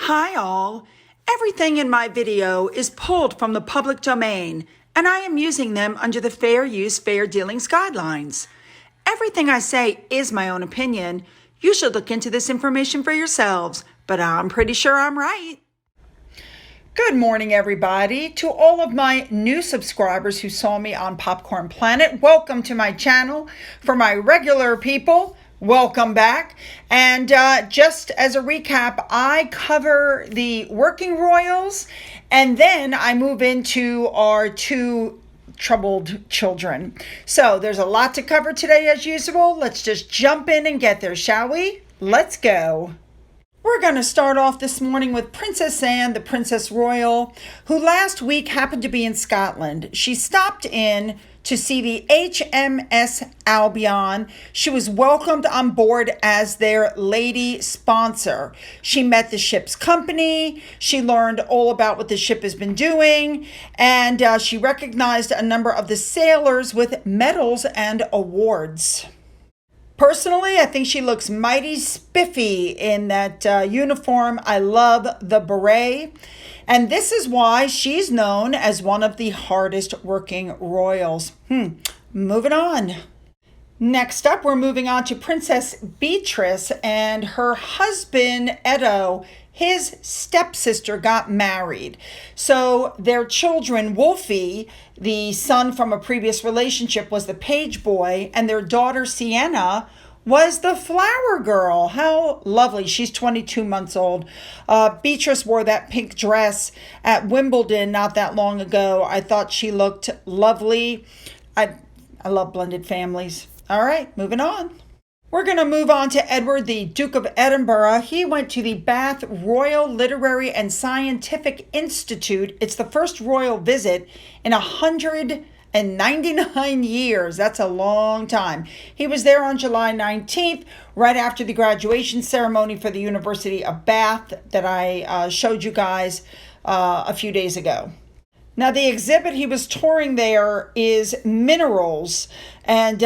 Hi all! Everything in my video is pulled from the public domain, and I am using them under the Fair Use, Fair Dealings guidelines. Everything I say is my own opinion. You should look into this information for yourselves, but I'm pretty sure I'm right. Good morning, everybody. To all of my new subscribers who saw me on Popcorn Planet, welcome to my channel. For my regular people, welcome back. And just as a recap, I cover the working royals, and then I move into our two troubled children. So there's a lot to cover today as usual. Let's just jump in and get there, shall we? Let's go. We're going to start off this morning with Princess Anne, the Princess Royal, who last week happened to be in Scotland. She stopped in to see the HMS Albion. She was welcomed on board as their lady sponsor. She met the ship's company. She learned all about what the ship has been doing, and she recognized a number of the sailors with medals and awards. Personally, I think she looks mighty spiffy in that uniform. I love the beret. And this is why she's known as one of the hardest working royals. Moving on. Next up, we're moving on to Princess Beatrice and her husband, Edo. His stepsister got married. So their children, Wolfie, the son from a previous relationship, was the page boy, and their daughter, Sienna, was the flower girl. How lovely. She's 22 months old. Beatrice wore that pink dress at Wimbledon not that long ago. I thought she looked lovely. I love blended families. All right, moving on. We're going to move on to Edward, the Duke of Edinburgh. He went to the Bath Royal Literary and Scientific Institute. It's the first royal visit in 199 years. That's a long time. He was there on July 19th, right after the graduation ceremony for the University of Bath that I showed you guys a few days ago. Now, the exhibit he was touring there is minerals, and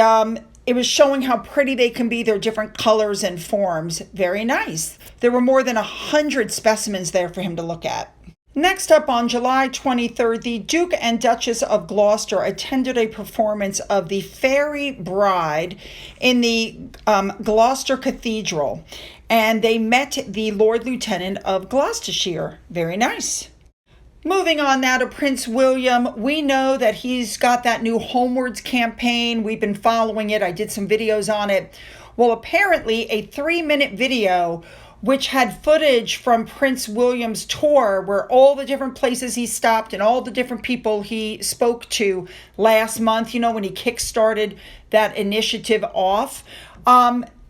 it was showing how pretty they can be, their different colors and forms. Very nice. There were more than 100 specimens there for him to look at. Next up, on July 23rd, the Duke and Duchess of Gloucester attended a performance of the Fairy Bride in the Gloucester Cathedral, and they met the Lord Lieutenant of Gloucestershire. Very nice. Moving on now to Prince William. We know that he's got that new Homewards campaign. We've been following it. I did some videos on it. Well, apparently a 3-minute video which had footage from Prince William's tour, where all the different places he stopped and all the different people he spoke to last month, when he kickstarted that initiative off.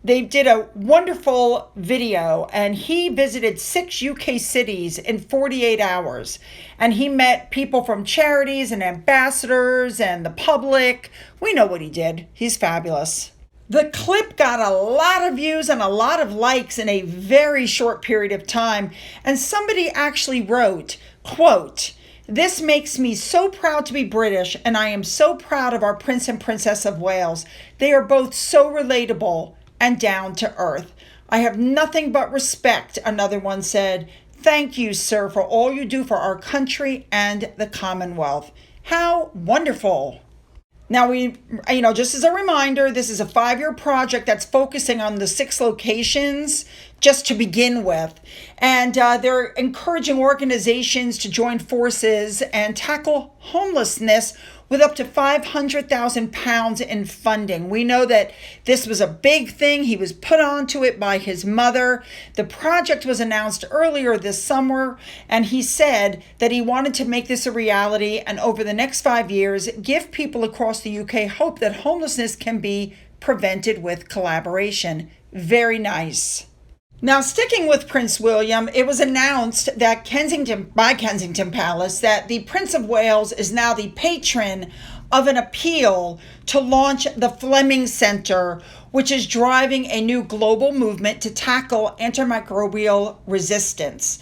They did a wonderful video, and he visited 6 UK cities in 48 hours. And he met people from charities and ambassadors and the public. We know what he did. He's fabulous. The clip got a lot of views and a lot of likes in a very short period of time. And somebody actually wrote, quote, "This makes me so proud to be British, and I am so proud of our Prince and Princess of Wales. They are both so relatable and down to earth. I have nothing but respect," another one said. "Thank you, sir, for all you do for our country and the Commonwealth." How wonderful. Now, just as a reminder, this is a 5-year project that's focusing on the 6 locations just to begin with. And they're encouraging organizations to join forces and tackle homelessness with up to £500,000 in funding. We know that this was a big thing. He was put onto it by his mother. The project was announced earlier this summer, and he said that he wanted to make this a reality and over the next 5 years, give people across the UK hope that homelessness can be prevented with collaboration. Very nice. Now, sticking with Prince William, it was announced that by Kensington Palace that the Prince of Wales is now the patron of an appeal to launch the Fleming Center, which is driving a new global movement to tackle antimicrobial resistance.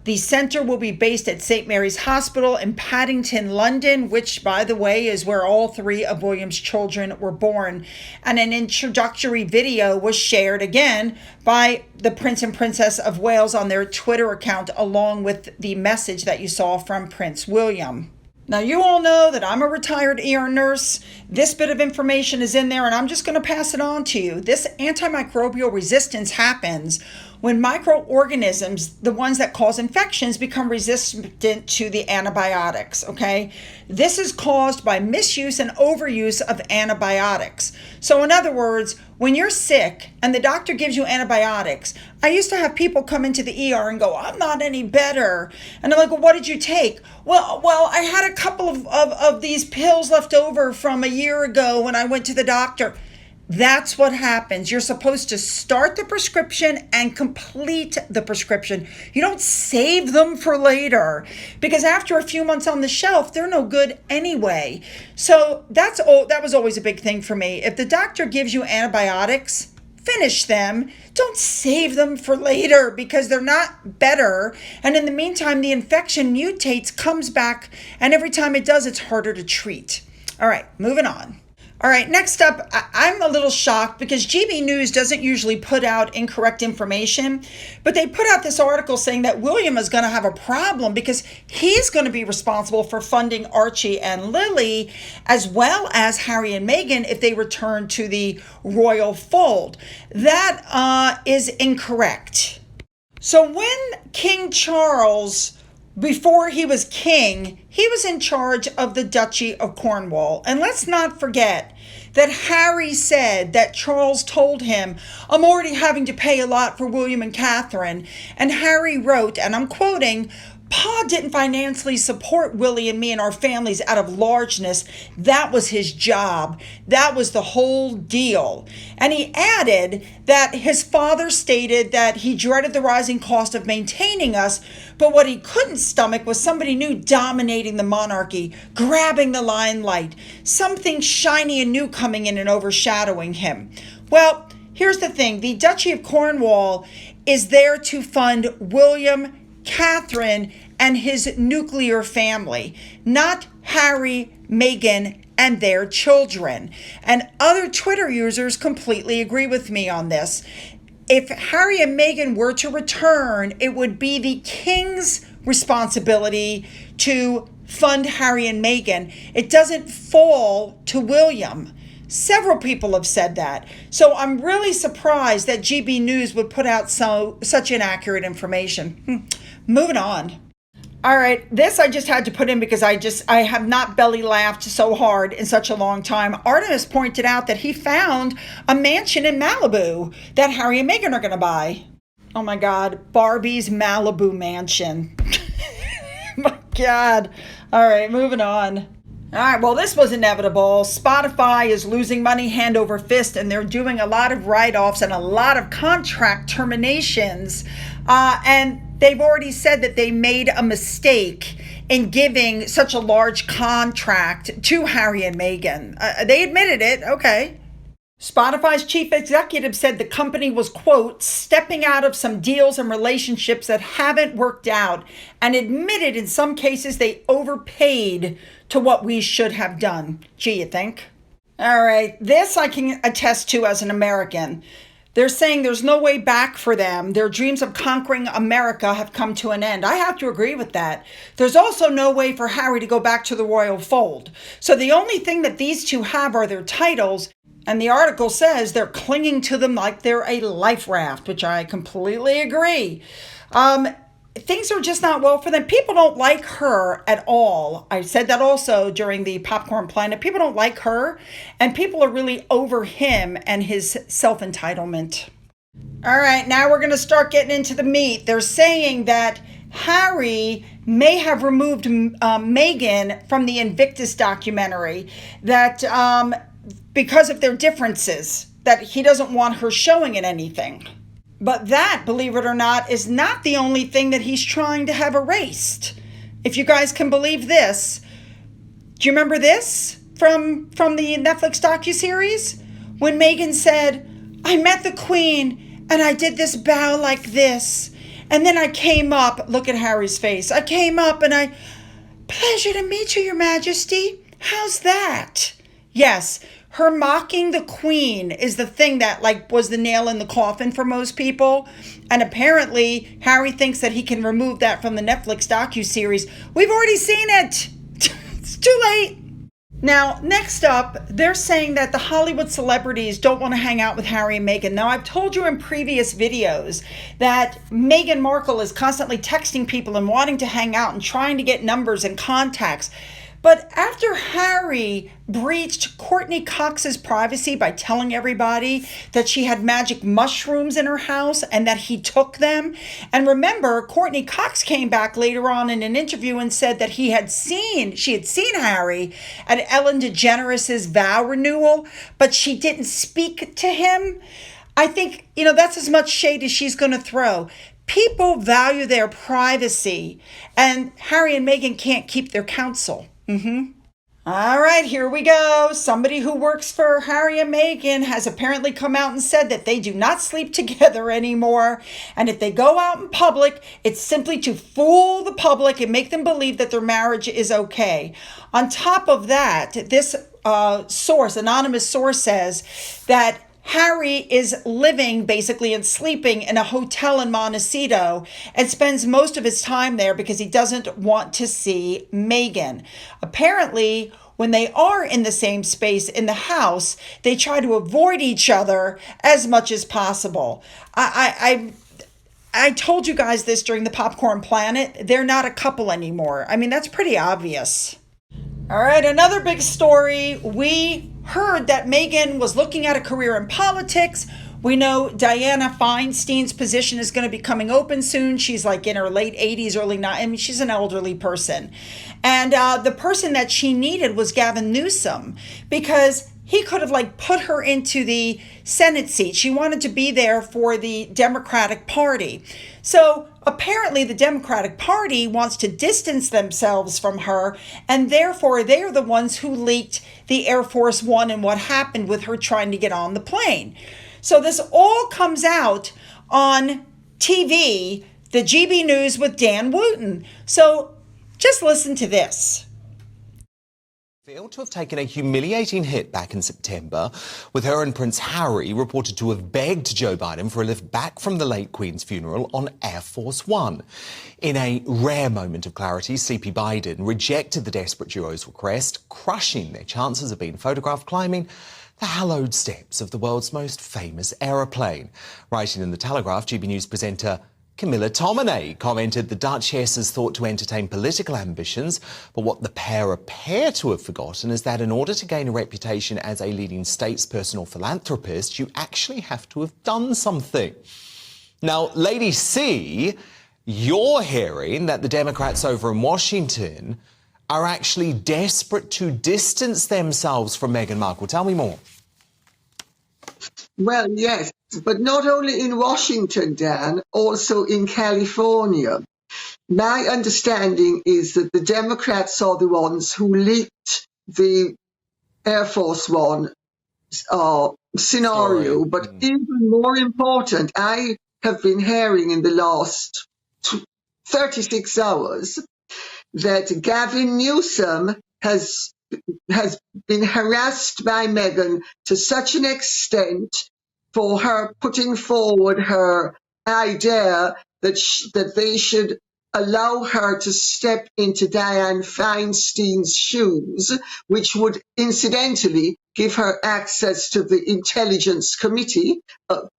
The center will be based at St. Mary's Hospital in Paddington, London, which, by the way, is where all three of William's children were born. And an introductory video was shared again by the Prince and Princess of Wales on their Twitter account, along with the message that you saw from Prince William. Now, you all know that I'm a retired ER nurse. This bit of information is in there, and I'm just going to pass it on to you. This antimicrobial resistance happens when microorganisms, the ones that cause infections, become resistant to the antibiotics, okay? This is caused by misuse and overuse of antibiotics. So in other words, when you're sick and the doctor gives you antibiotics, I used to have people come into the ER and go, I'm not any better. And I'm like, well, what did you take? Well, I had a couple of these pills left over from a year ago when I went to the doctor. That's what happens. You're supposed to start the prescription and complete the prescription. You don't save them for later, because after a few months on the shelf, they're no good anyway. So that was always a big thing for me. If the doctor gives you antibiotics, finish them. Don't save them for later because they're not better. And in the meantime, the infection mutates, comes back, and every time it does, it's harder to treat. All right, moving on. All right, next up, I'm a little shocked because GB News doesn't usually put out incorrect information, but they put out this article saying that William is going to have a problem because he's going to be responsible for funding Archie and Lily, as well as Harry and Meghan if they return to the royal fold. That is incorrect. So when King Charles, before he was king, he was in charge of the Duchy of Cornwall. And let's not forget that Harry said that Charles told him, I'm already having to pay a lot for William and Catherine. And Harry wrote, and I'm quoting, Pa didn't financially support Willie and me and our families out of largeness. That was his job. That was the whole deal. And he added that his father stated that he dreaded the rising cost of maintaining us, but what he couldn't stomach was somebody new dominating the monarchy, grabbing the limelight, something shiny and new coming in and overshadowing him. Well, here's the thing. The Duchy of Cornwall is there to fund William, Catherine, and his nuclear family, not Harry, Meghan, and their children. And other Twitter users completely agree with me on this. If Harry and Meghan were to return, it would be the king's responsibility to fund Harry and Meghan. It doesn't fall to William. Several people have said that. So I'm really surprised that GB News would put out such inaccurate information. Moving on. All right, this I just had to put in because I have not belly laughed so hard in such a long time. Artemis pointed out that he found a mansion in Malibu that Harry and Meghan are going to buy. Oh my God, Barbie's Malibu Mansion. My God. All right, moving on. All right, well, this was inevitable. Spotify is losing money hand over fist, and they're doing a lot of write-offs and a lot of contract terminations. And they've already said that they made a mistake in giving such a large contract to Harry and Meghan. They admitted it, okay. Spotify's chief executive said the company was, quote, stepping out of some deals and relationships that haven't worked out, and admitted in some cases they overpaid to what we should have done. Gee, you think? All right, this I can attest to as an American. They're saying there's no way back for them. Their dreams of conquering America have come to an end. I have to agree with that. There's also no way for Harry to go back to the royal fold. So the only thing that these two have are their titles. And the article says they're clinging to them like they're a life raft, which I completely agree. Things are just not well for them. People don't like her at all. I said that also during the Popcorn Planet. People don't like her, and people are really over him and his self-entitlement. All right, now we're going to start getting into the meat. They're saying that Harry may have removed Meghan from the Invictus documentary, that because of their differences, that he doesn't want her showing in anything. But that, believe it or not, is not the only thing that he's trying to have erased. If you guys can believe this, Do you remember this from the Netflix docuseries? When Meghan said, I met the Queen and I did this bow like this. And then I came up, look at Harry's face. I came up and pleasure to meet you, Your Majesty. How's that? Yes, her mocking the Queen is the thing that was the nail in the coffin for most people. And apparently Harry thinks that he can remove that from the Netflix docuseries. We've already seen it. It's too late. Now, next up, they're saying that the Hollywood celebrities don't want to hang out with Harry and Meghan. Now, I've told you in previous videos that Meghan Markle is constantly texting people and wanting to hang out and trying to get numbers and contacts. But after Harry breached Courtney Cox's privacy by telling everybody that she had magic mushrooms in her house and that he took them, and remember, Courtney Cox came back later on in an interview and said that she had seen Harry at Ellen DeGeneres' vow renewal, but she didn't speak to him. I think, that's as much shade as she's going to throw. People value their privacy, and Harry and Meghan can't keep their counsel. All right, here we go. Somebody who works for Harry and Meghan has apparently come out and said that they do not sleep together anymore. And if they go out in public, it's simply to fool the public and make them believe that their marriage is okay. On top of that, this anonymous source says that Harry is living basically and sleeping in a hotel in Montecito and spends most of his time there because he doesn't want to see Meghan. Apparently, when they are in the same space in the house, they try to avoid each other as much as possible. I told you guys this during the Popcorn Planet. They're not a couple anymore. I mean, that's pretty obvious. All right, another big story. We heard that Meghan was looking at a career in politics. We know Dianna Feinstein's position is going to be coming open soon. She's in her late 80s, early 90s. I mean, she's an elderly person. And the person that she needed was Gavin Newsom because he could have put her into the Senate seat. She wanted to be there for the Democratic Party. So apparently the Democratic Party wants to distance themselves from her, and therefore they're the ones who leaked the Air Force One and what happened with her trying to get on the plane. So this all comes out on TV, the GB News with Dan Wooten. So just listen to this. Failed to have taken a humiliating hit back in September, with her and Prince Harry reported to have begged Joe Biden for a lift back from the late Queen's funeral on Air Force One. In a rare moment of clarity, CP Biden rejected the desperate duo's request, crushing their chances of being photographed climbing the hallowed steps of the world's most famous aeroplane. Writing in The Telegraph, GB News presenter Camilla Tominay commented the Duchess is thought to entertain political ambitions, but what the pair appear to have forgotten is that in order to gain a reputation as a leading statesperson or philanthropist, you actually have to have done something. Now, Lady C, you're hearing that the Democrats over in Washington are actually desperate to distance themselves from Meghan Markle. Tell me more. Well, yes, but not only in Washington, Dan, also in California. My understanding is that the Democrats are the ones who leaked the Air Force One scenario. But even more important, I have been hearing in the last 36 hours that Gavin Newsom has been harassed by Meghan to such an extent for her putting forward her idea that they should allow her to step into Dianne Feinstein's shoes, which would incidentally give her access to the Intelligence Committee,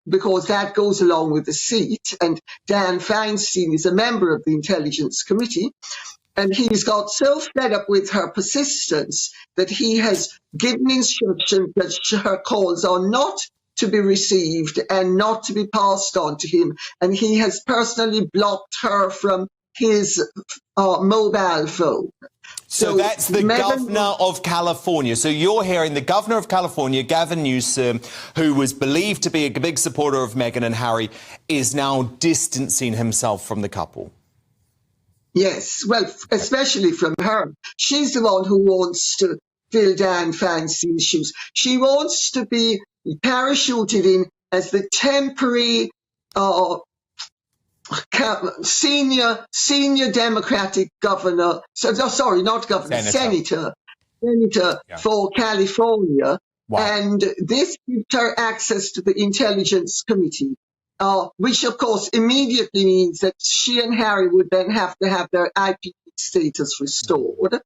because that goes along with the seat, and Dianne Feinstein is a member of the Intelligence Committee. And he's got so fed up with her persistence that he has given instructions that her calls are not to be received and not to be passed on to him. And he has personally blocked her from his mobile phone. So that's the governor of California. So you're hearing the governor of California, Gavin Newsom, who was believed to be a big supporter of Meghan and Harry, is now distancing himself from the couple. Yes, well, especially from her. She's the one who wants to fill Dan Fancy's shoes. She wants to be parachuted in as the temporary uh, senior Democratic governor. Sorry, not governor, senator Yeah. for California. Wow. And this gives her access to the Intelligence Committee. Which of course immediately means that she and Harry would then have to have their IP status restored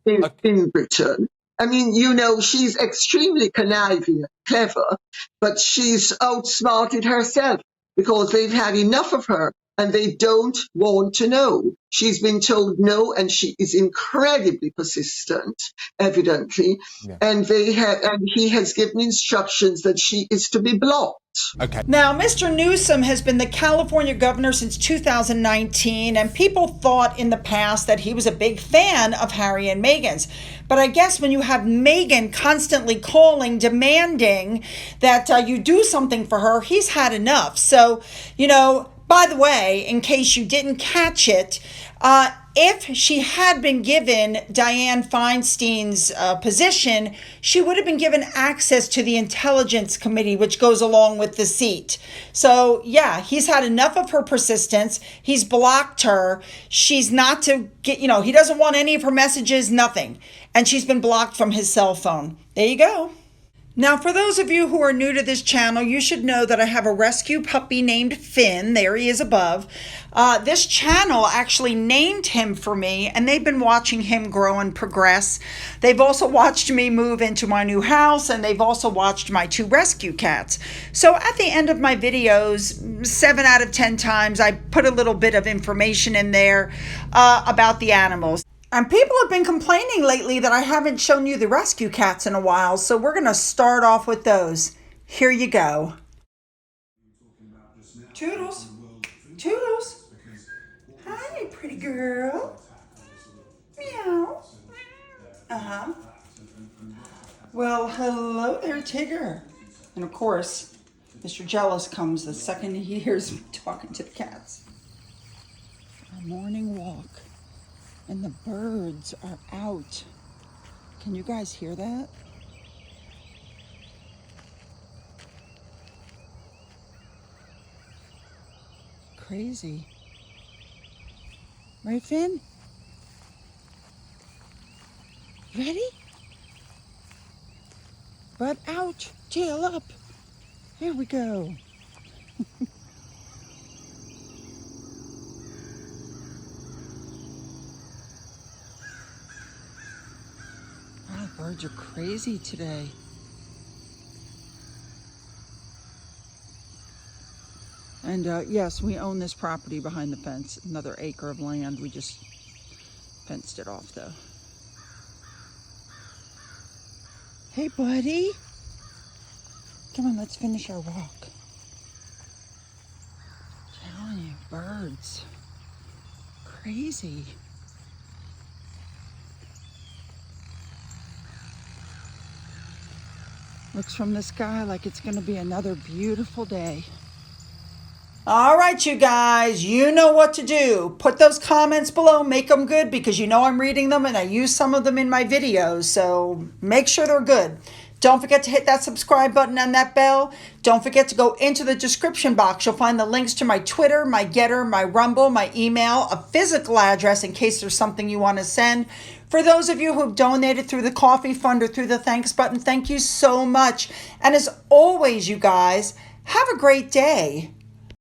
in Britain. I mean, she's extremely conniving and clever, but she's outsmarted herself because they've had enough of her and they don't want to know. She's been told no, and she is incredibly persistent, evidently. Yeah. And he has given instructions that she is to be blocked. Okay. Now, Mr. Newsom has been the California governor since 2019, and people thought in the past that he was a big fan of Harry and Meghan's. But I guess when you have Meghan constantly calling, demanding that you do something for her, he's had enough. So, by the way, in case you didn't catch it, if she had been given Dianne Feinstein's position, she would have been given access to the Intelligence Committee, which goes along with the seat. So, yeah, he's had enough of her persistence. He's blocked her. She's not to get, he doesn't want any of her messages, nothing. And she's been blocked from his cell phone. There you go. Now, for those of you who are new to this channel, you should know that I have a rescue puppy named Finn. There he is above. This channel actually named him for me, and they've been watching him grow and progress. They've also watched me move into my new house, and they've also watched my 2 rescue cats. So at the end of my videos, 7 out of 10 times, I put a little bit of information in there about the animals. And people have been complaining lately that I haven't shown you the rescue cats in a while, so we're going to start off with those. Here you go. Toodles. Toodles. Hi, pretty girl. Meow. Uh-huh. Well, hello there, Tigger. And of course, Mr. Jealous comes the second he hears me talking to the cats. Our morning walk. And the birds are out. Can you guys hear that? Crazy. Right, Finn? Ready? Butt out, tail up. Here we go. Wow, birds are crazy today. And yes, we own this property behind the fence, another acre of land. We just fenced it off though. Hey buddy, come on, let's finish our walk. I'm telling you, birds, crazy. Looks from the sky like it's going to be another beautiful day. All right, you guys, you know what to do. Put those comments below, make them good, because you know I'm reading them and I use some of them in my videos, so make sure they're good. Don't forget to hit that subscribe button and that bell. Don't forget to go into the description box. You'll find the links to my Twitter, my Getter, my Rumble, my email, a physical address in case there's something you want to send. For those of you who've donated through the coffee fund or through the thanks button, thank you so much. And as always, you guys, have a great day.